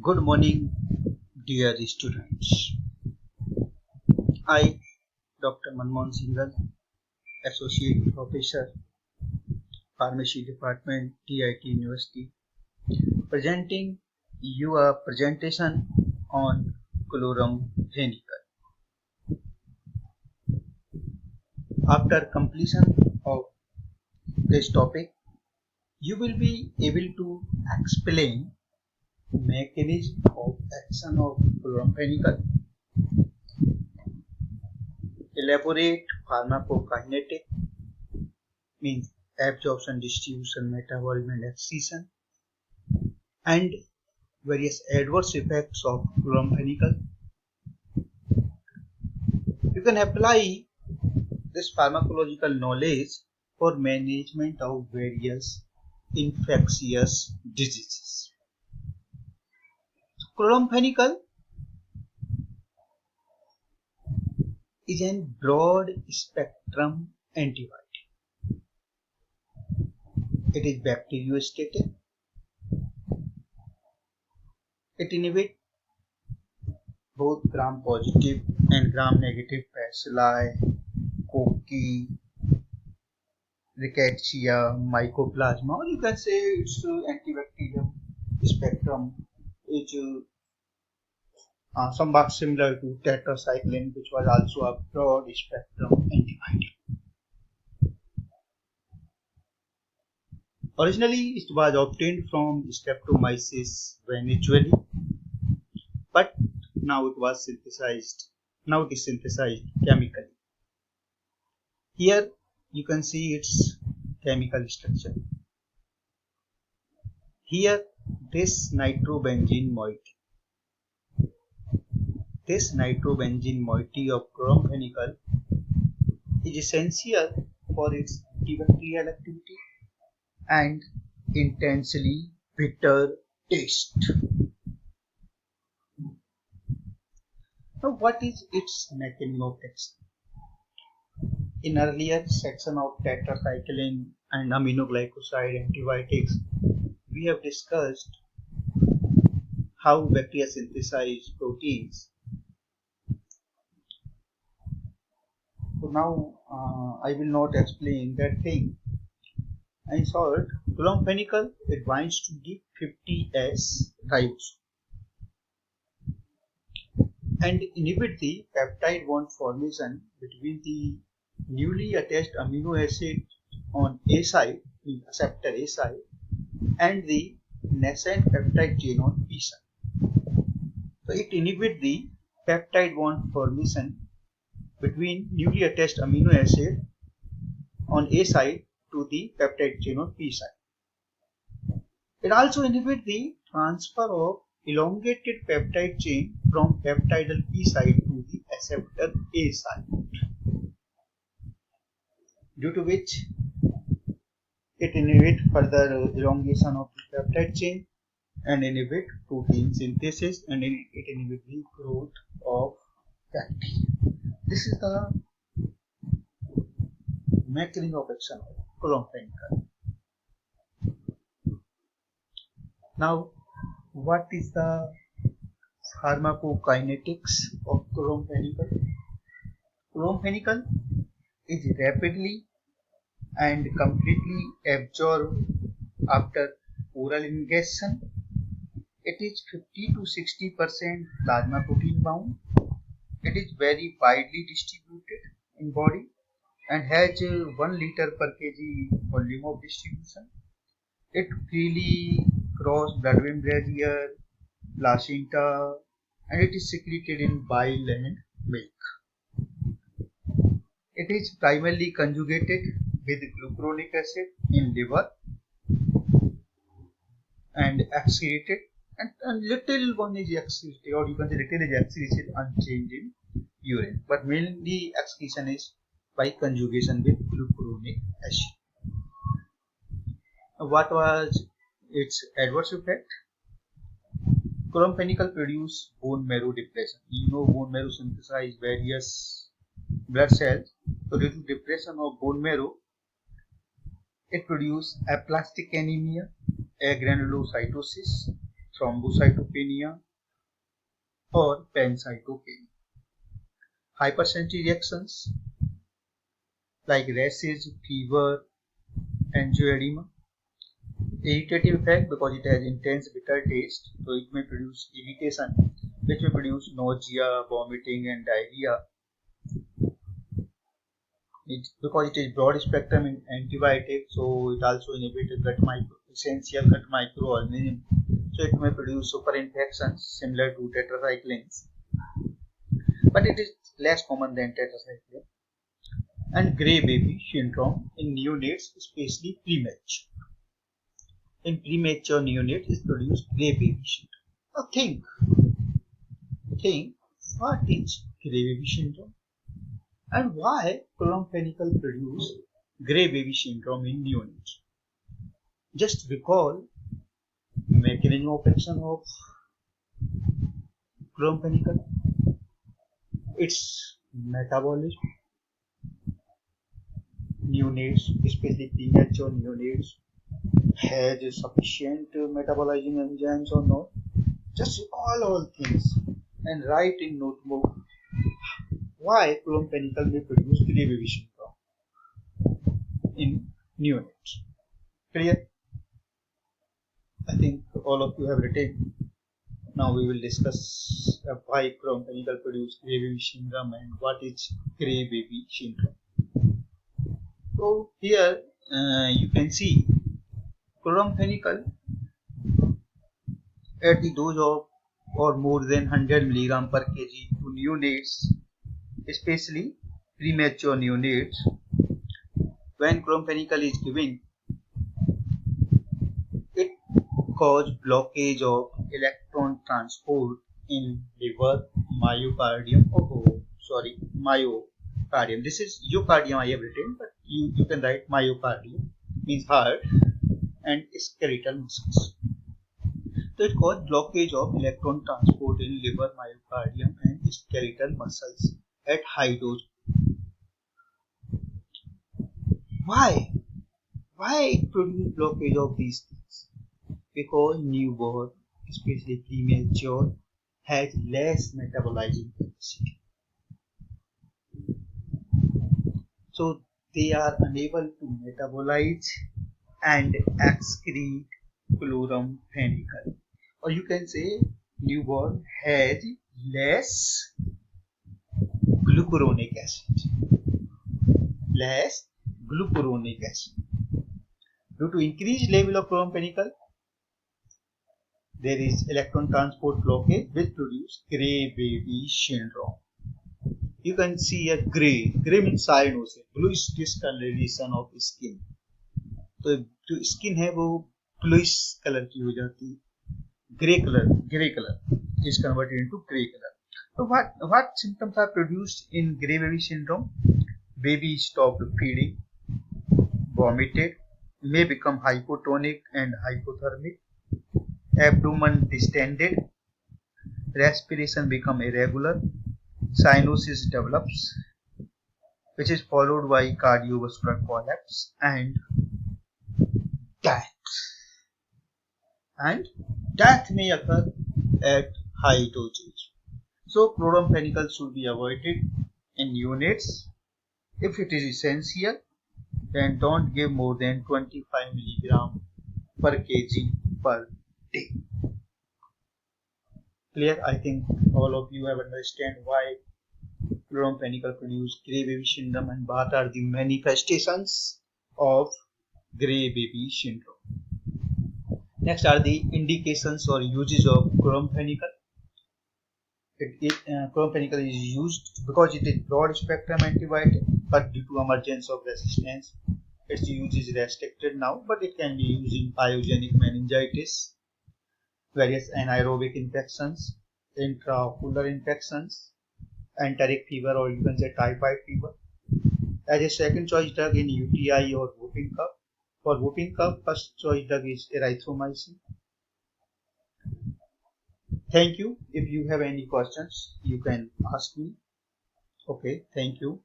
Good morning, dear students. I, Dr. Manmohan Singhal, Associate Professor, Pharmacy Department, TIT University, presenting you a presentation on Chloramphenicol. After completion of this topic, you will be able to explain mechanism of action of chloramphenicol, elaborate pharmacokinetic, means absorption, distribution, metabolism and excretion, and various adverse effects of chloramphenicol. You can apply this pharmacological knowledge for management of various infectious diseases. Chloramphenicol is a broad spectrum antibiotic. It is bacteriostatic. It inhibits both gram-positive and gram-negative bacilli, cocci, rickettsia, mycoplasma, or you can say its antibacterial spectrum is somewhat similar to tetracycline, which was also a broad spectrum antibiotic. Originally, it was obtained from Streptomyces venezuelae, but now it is synthesized chemically. Here you can see its chemical structure. Here, this nitrobenzene moiety of chloramphenicol is essential for its antibacterial activity and intensely bitter taste. Now, what is its mechanism of action? In earlier section of tetracycline and aminoglycoside antibiotics, we have discussed how bacteria synthesize proteins. So now I will not explain that thing. In short, chloramphenicol binds to the 50S ribosome and inhibit the peptide bond formation between the newly attached amino acid on A side, in acceptor A side, and the nascent peptide chain on B side. So it inhibits the peptide bond formation between newly attached amino acid on A side to the peptide chain on P side. It also inhibits the transfer of elongated peptide chain from peptidal P side to the acceptor A side, due to which it inhibits further elongation of the peptide chain and inhibit protein synthesis, and it inhibits the growth of bacteria. This is the mechanism of action of chloramphenicol. Now, what is the pharmacokinetics of chloramphenicol? Chloramphenicol is rapidly and completely absorbed after oral ingestion. It is 50 to 60% plasma protein bound. It is very widely distributed in body and has 1 liter per kg volume of distribution. It freely crosses blood-brain barrier, placenta, and it is secreted in bile and milk. It is primarily conjugated with glucuronic acid in liver and excreted, and little one is excreted, or you can say little is excreted unchanged in urine, but mainly excretion is by conjugation with glucuronic acid. What was its adverse effect? Chloramphenicol produces bone marrow depression. You know, bone marrow synthesize various blood cells. So due to depression of bone marrow, it produces aplastic anemia, agranulocytosis, thrombocytopenia, or pancytopenia. Hypersensitivity reactions like rashes, fever, angioedema. Irritative effect because it has intense bitter taste, so it may produce irritation, which may produce nausea, vomiting, and diarrhea. Because it is broad spectrum antibiotic, so it also inhibits essential gut microorganism. So it may produce superinfections similar to tetracyclines, but it is less common than tetracycline. And gray baby syndrome in neonates, especially premature. In premature neonates, is produced gray baby syndrome. Now think, what is gray baby syndrome? And why chloramphenicol produce gray baby syndrome in neonates? Just recall mechanism of action of chloramphenicol. Its metabolism. Neonates, especially premature neonates, has sufficient metabolizing enzymes or not? Just recall all things and write in notebook why chloramphenicol may produce gray baby syndrome in neonates. Clear? I think all of you have written. Now we will discuss why chloramphenicol produces gray baby syndrome and what is gray baby syndrome. So here you can see chloramphenicol at the dose of or more than 100 mg per kg to neonates, especially premature neonates. When chloramphenicol is given, it causes blockage of electron transport in liver, myocardium. Myocardium. This is eucardium I have written, but you can write myocardium, means heart, and skeletal muscles. So it causes blockage of electron transport in liver, myocardium, and skeletal muscles at high dose. Why? Why it produces blockage of these things? Because newborn, especially premature, has less metabolizing capacity. So they are unable to metabolize and excrete chloramphenicol. Or you can say newborn has less glucuronic acid. Less glucuronic acid. Due to increased level of chloramphenicol, there is electron transport blockage which produces gray baby syndrome. You can see a gray means cyanosis, bluish discoloration of skin. तो जो skin है वो bluish colour की हो जाती है, grey colour is converted into gray color. So what symptoms are produced in gray baby syndrome? Baby stopped feeding, vomited, may become hypotonic and hypothermic, abdomen distended, respiration become irregular, cyanosis develops, which is followed by cardiovascular collapse and death. And death may occur at high dosage. So chloramphenicol should be avoided in neonates. If it is essential, then don't give more than 25 mg per kg per day. Clear? I think all of you have understand why chloramphenicol produces gray baby syndrome and what are the manifestations of gray baby syndrome. Next are the indications or uses of chloramphenicol. Chloramphenicol is used because it is broad spectrum antibiotic, but due to emergence of resistance, its use is restricted now, but it can be used in pyogenic meningitis, various anaerobic infections, intraocular infections, enteric fever, or you can say typhoid fever. As a second choice drug in UTI or whooping cough. For whooping cough, first choice drug is erythromycin. Thank you. If you have any questions, you can ask me. Okay, thank you.